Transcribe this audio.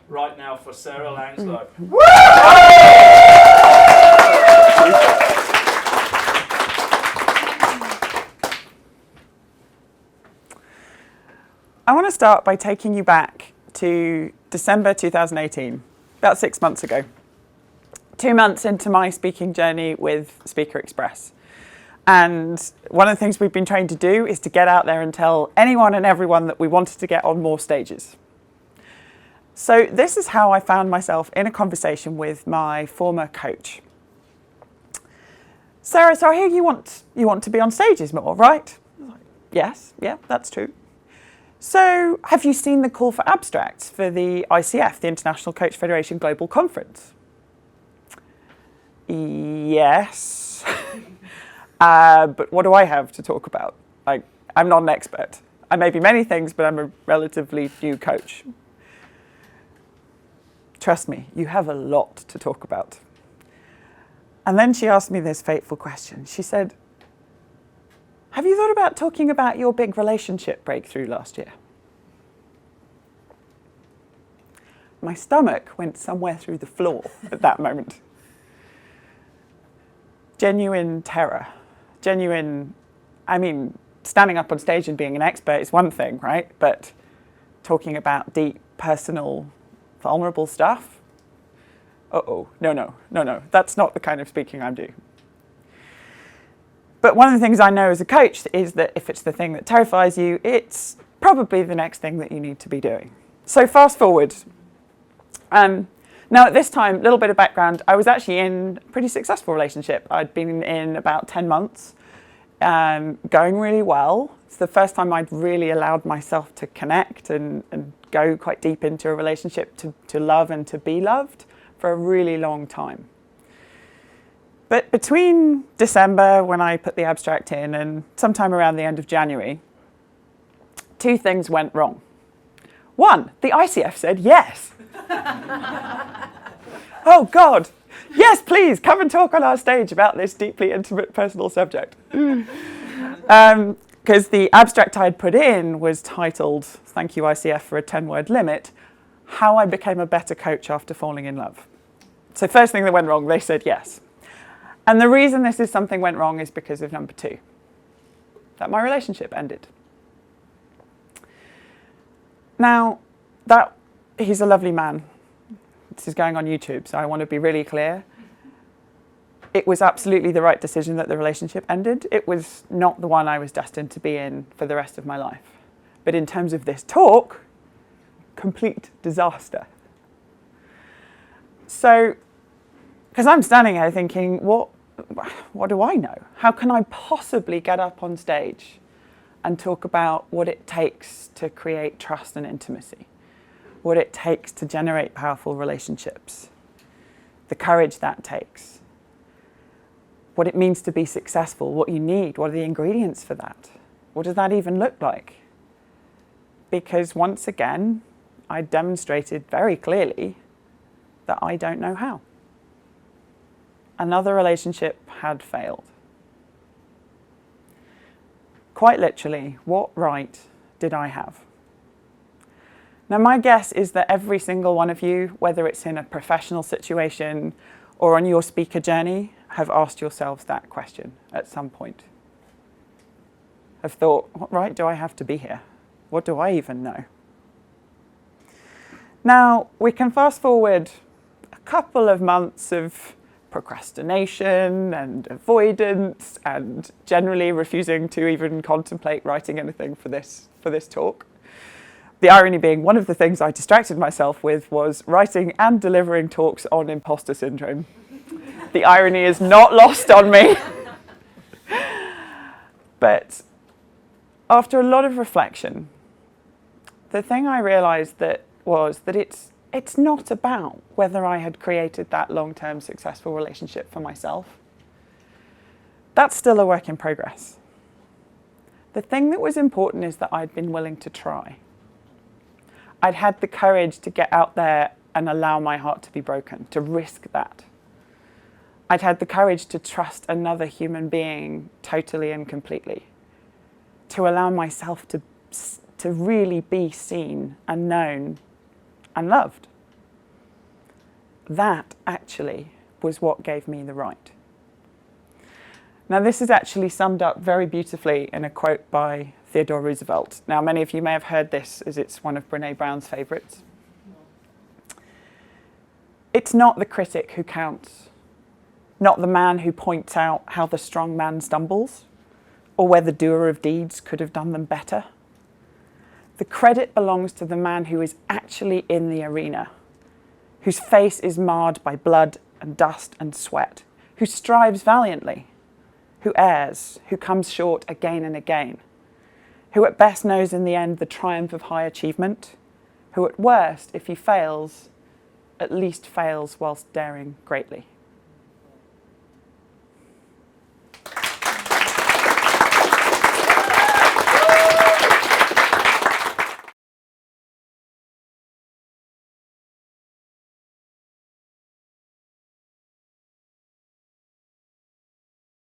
right now for Sarah Langslow. I want to start by taking you back to December 2018, about 6 months ago. 2 months into my speaking journey with Speaker Express. And one of the things we've been trying to do is to get out there and tell anyone and everyone that we wanted to get on more stages. So this is how I found myself in a conversation with my former coach. Sarah, so I hear you want to be on stages more, right? Yes, yeah, that's true. So have you seen the call for abstracts for the ICF, the International Coach Federation Global Conference? Yes. But what do I have to talk about? I'm not an expert. I may be many things, but I'm a relatively new coach. Trust me, you have a lot to talk about. And then she asked me this fateful question. She said, have you thought about talking about your big relationship breakthrough last year? My stomach went somewhere through the floor at that moment. Genuine terror. Standing up on stage and being an expert is one thing, right? But talking about deep, personal, vulnerable stuff? No. That's not the kind of speaking I'm doing. But one of the things I know as a coach is that if it's the thing that terrifies you, it's probably the next thing that you need to be doing. So fast forward. Now at this time, a little bit of background, I was actually in a pretty successful relationship. I'd been in about 10 months, going really well. It's the first time I'd really allowed myself to connect and go quite deep into a relationship, to love and to be loved for a really long time. But between December, when I put the abstract in, and sometime around the end of January, 2 things went wrong. 1, the ICF said yes. Oh God, yes, please come and talk on our stage about this deeply intimate personal subject. Because the abstract I'd put in was titled, thank you ICF for a 10-word limit, How I Became a Better Coach After Falling in Love. So first thing that went wrong, they said yes. And the reason this is something went wrong is because of number 2, that my relationship ended. Now, he's a lovely man. This is going on YouTube, so I want to be really clear. It was absolutely the right decision that the relationship ended. It was not the one I was destined to be in for the rest of my life. But in terms of this talk, complete disaster. So, because I'm standing here thinking, what do I know? How can I possibly get up on stage and talk about what it takes to create trust and intimacy? What it takes to generate powerful relationships? The courage that takes? What it means to be successful? What you need? What are the ingredients for that? What does that even look like? Because once again, I demonstrated very clearly that I don't know how. Another relationship had failed. Quite literally, what right did I have? Now, my guess is that every single one of you, whether it's in a professional situation or on your speaker journey, have asked yourselves that question at some point. Have thought, what right do I have to be here? What do I even know? Now, we can fast forward a couple of months of procrastination and avoidance and generally refusing to even contemplate writing anything for this talk. The irony being, one of the things I distracted myself with was writing and delivering talks on imposter syndrome. The irony is not lost on me. But after a lot of reflection, the thing I realized was that it's not about whether I had created that long-term successful relationship for myself. That's still a work in progress. The thing that was important is that I'd been willing to try. I'd had the courage to get out there and allow my heart to be broken, to risk that. I'd had the courage to trust another human being totally and completely, to allow myself to really be seen and known and loved. that actually was what gave me the right. Now, this is actually summed up very beautifully in a quote by Theodore Roosevelt. Now, many of you may have heard this, as it's one of Brené Brown's favourites. It's not the critic who counts, not the man who points out how the strong man stumbles, or where the doer of deeds could have done them better. The credit belongs to the man who is actually in the arena, whose face is marred by blood and dust and sweat, who strives valiantly, who errs, who comes short again and again, who at best knows in the end the triumph of high achievement, who at worst, if he fails, at least fails whilst daring greatly.